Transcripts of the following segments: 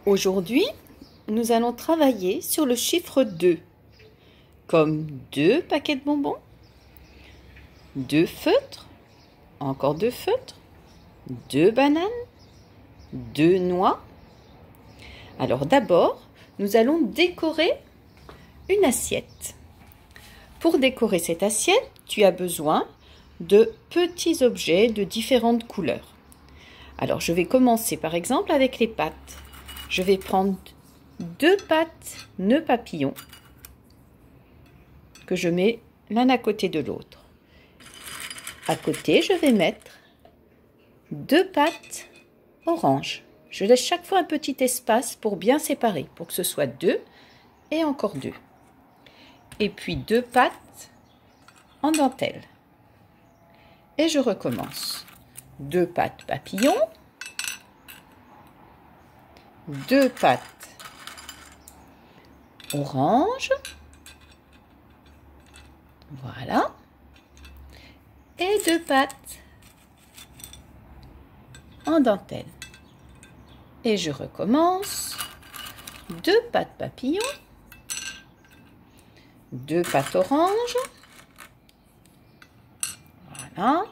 Aujourd'hui, nous allons travailler sur le chiffre 2, comme 2 paquets de bonbons, 2 feutres, encore 2 feutres, 2 bananes, 2 noix. Alors d'abord, nous allons décorer une assiette. Pour décorer cette assiette, tu as besoin de petits objets de différentes couleurs. Alors je vais commencer par exemple avec les pattes. Je vais prendre 2 pattes nœuds papillons que je mets l'un à côté de l'autre. À côté, je vais mettre 2 pattes orange. Je laisse chaque fois un petit espace pour bien séparer, pour que ce soit 2 et encore 2. Et puis 2 pattes en dentelle. Et je recommence. 2 pattes papillons, 2 pattes orange, voilà, et 2 pattes en dentelle. Et je recommence. 2 pattes papillons, 2 pattes orange, voilà.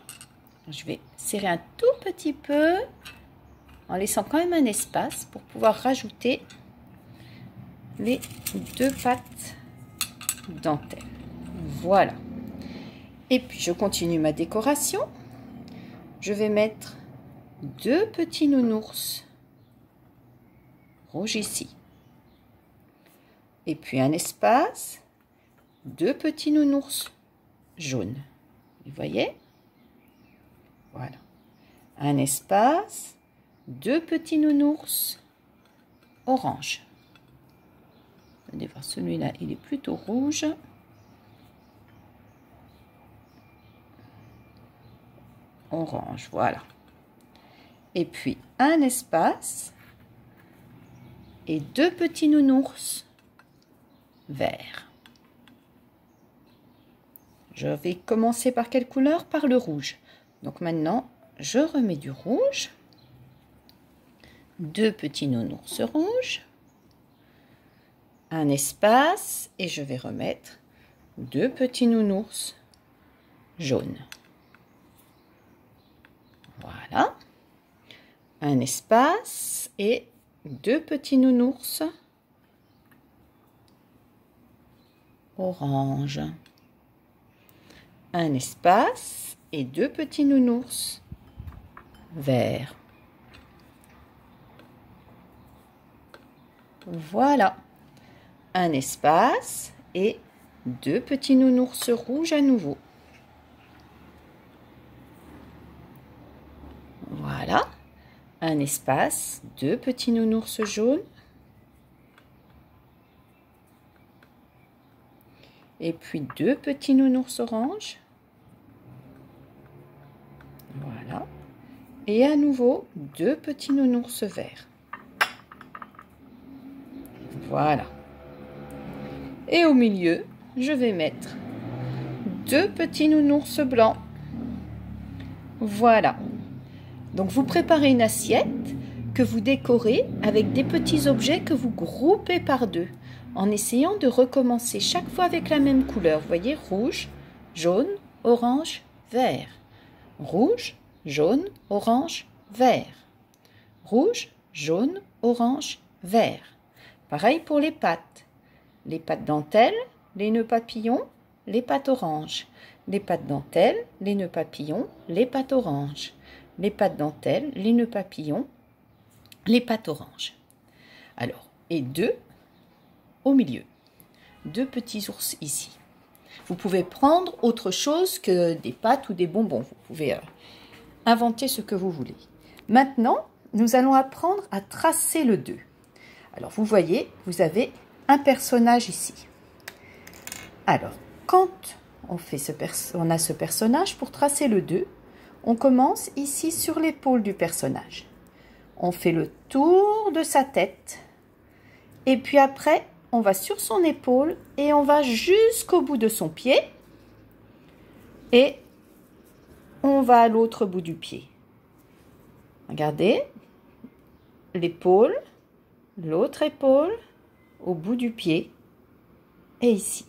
Je vais serrer un tout petit peu en laissant quand même un espace pour pouvoir rajouter les 2 pattes dentelle. Voilà. Et puis je continue ma décoration. Je vais mettre 2 petits nounours rouges ici. Et puis un espace, 2 petits nounours jaunes. Vous voyez? Voilà. Un espace, 2 petits nounours orange. Vous allez voir, celui-là, il est plutôt rouge. Orange, voilà. Et puis un espace et 2 petits nounours verts. Je vais commencer par quelle couleur? Par le rouge. Donc maintenant, je remets du rouge, 2 petits nounours rouges, un espace et je vais remettre 2 petits nounours jaunes. Voilà, un espace et 2 petits nounours orange, un espace et 2 petits nounours verts. Voilà, un espace et 2 petits nounours rouges à nouveau. Voilà, un espace, 2 petits nounours jaunes. Et puis 2 petits nounours orange. Voilà. Et à nouveau 2 petits nounours verts. Voilà. Et au milieu, je vais mettre 2 petits nounours blancs. Voilà. Donc vous préparez une assiette que vous décorez avec des petits objets que vous groupez par 2 en essayant de recommencer chaque fois avec la même couleur. Vous voyez, rouge, jaune, orange, vert. Rouge, jaune, orange, vert. Rouge, jaune, orange, vert. Pareil pour les pattes. Les pattes dentelle, les nœuds papillons, les pattes orange. Les pattes dentelle, les nœuds papillons, les pattes orange. Les pattes dentelle, les nœuds papillons, les pattes orange. Alors, et 2 au milieu. 2 petits ours ici. Vous pouvez prendre autre chose que des pâtes ou des bonbons. Vous pouvez inventer ce que vous voulez. Maintenant, nous allons apprendre à tracer le 2. Alors, vous voyez, vous avez un personnage ici. Alors, quand on a ce personnage, pour tracer le 2, on commence ici sur l'épaule du personnage. On fait le tour de sa tête. Et puis après, on va sur son épaule et on va jusqu'au bout de son pied. Et on va à l'autre bout du pied. Regardez, l'épaule, l'autre épaule, au bout du pied et ici.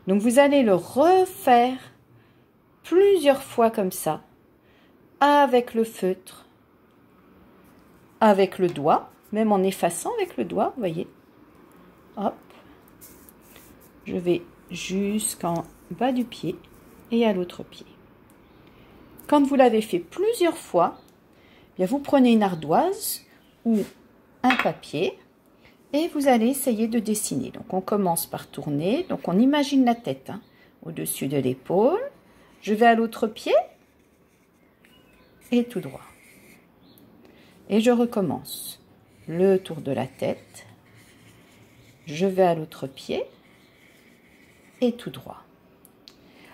Donc vous allez le refaire plusieurs fois comme ça, avec le feutre, avec le doigt, même en effaçant avec le doigt, vous voyez. Hop, je vais jusqu'en bas du pied et à l'autre pied. Quand vous l'avez fait plusieurs fois, bien vous prenez une ardoise ou un papier et vous allez essayer de dessiner. Donc on commence par tourner, donc on imagine la tête au-dessus de l'épaule. Je vais à l'autre pied et tout droit. Et je recommence. Le tour de la tête. Je vais à l'autre pied et tout droit.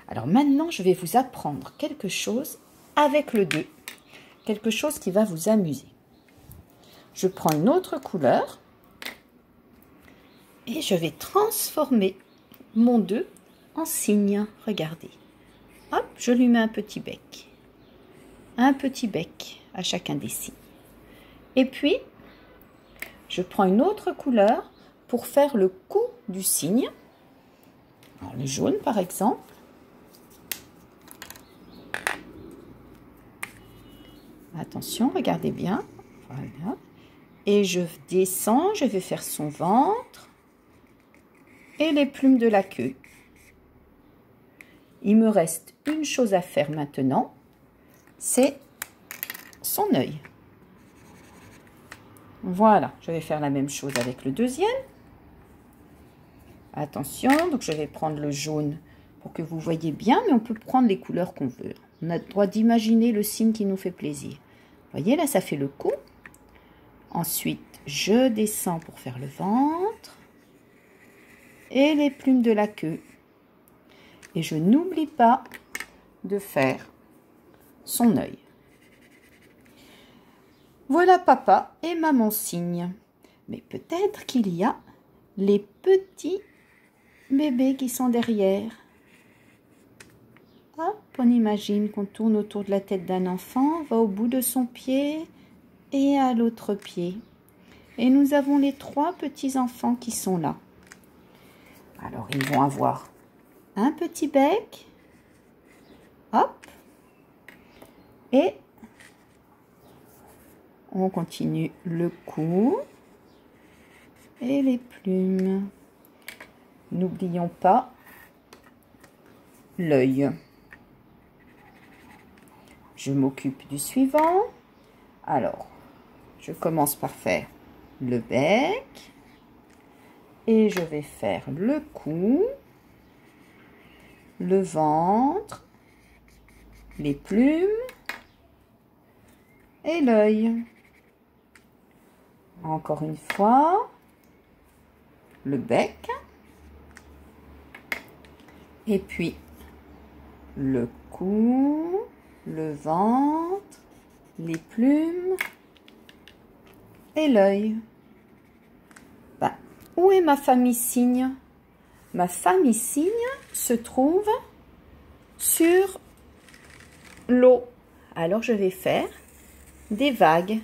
Alors maintenant, je vais vous apprendre quelque chose avec le 2. Quelque chose qui va vous amuser. Je prends une autre couleur et je vais transformer mon 2 en cygne. Regardez. Hop, je lui mets un petit bec. Un petit bec à chacun des signes. Et puis, je prends une autre couleur pour faire le cou du cygne. Alors, le jaune, par exemple. Attention, regardez bien. Voilà. Et je descends, je vais faire son ventre et les plumes de la queue. Il me reste une chose à faire maintenant, c'est son œil. Voilà, je vais faire la même chose avec le deuxième. Attention, donc je vais prendre le jaune pour que vous voyez bien, mais on peut prendre les couleurs qu'on veut. On a le droit d'imaginer le signe qui nous fait plaisir. Vous voyez, là, ça fait le cou. Ensuite, je descends pour faire le ventre et les plumes de la queue. Et je n'oublie pas de faire son œil. Voilà papa et maman cygne. Mais peut-être qu'il y a les petits bébés qui sont derrière. Hop, on imagine qu'on tourne autour de la tête d'un enfant, va au bout de son pied et à l'autre pied. Et nous avons les 3 petits enfants qui sont là. Alors, ils vont avoir un petit bec. Hop. Et on continue le cou et les plumes. N'oublions pas l'œil. Je m'occupe du suivant. Alors, je commence par faire le bec et je vais faire le cou, le ventre, les plumes et l'œil. Encore une fois, le bec et puis le cou, le ventre, les plumes et l'œil. Où est ma famille cygne? Ma famille cygne se trouve sur l'eau. Alors je vais faire des vagues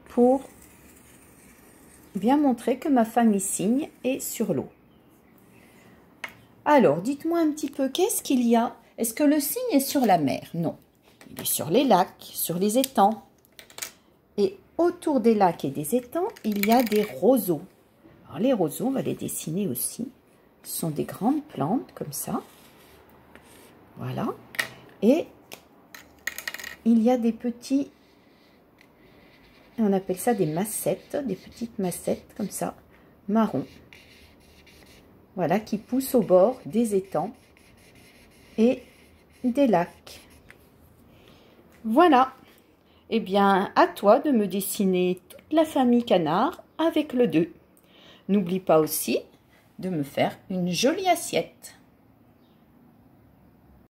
pour bien montrer que ma famille cygne est sur l'eau. Alors, dites-moi un petit peu, qu'est-ce qu'il y a? Est-ce que le cygne est sur la mer? Non. Il est sur les lacs, sur les étangs. Et autour des lacs et des étangs, il y a des roseaux. Alors, les roseaux, on va les dessiner aussi. Ce sont des grandes plantes, comme ça. Voilà. Et il y a des petits... On appelle ça des massettes, des petites massettes, comme ça, marron. Voilà, qui poussent au bord des étangs et des lacs. Voilà. Eh bien, à toi de me dessiner toute la famille canard avec le 2. N'oublie pas aussi de me faire une jolie assiette.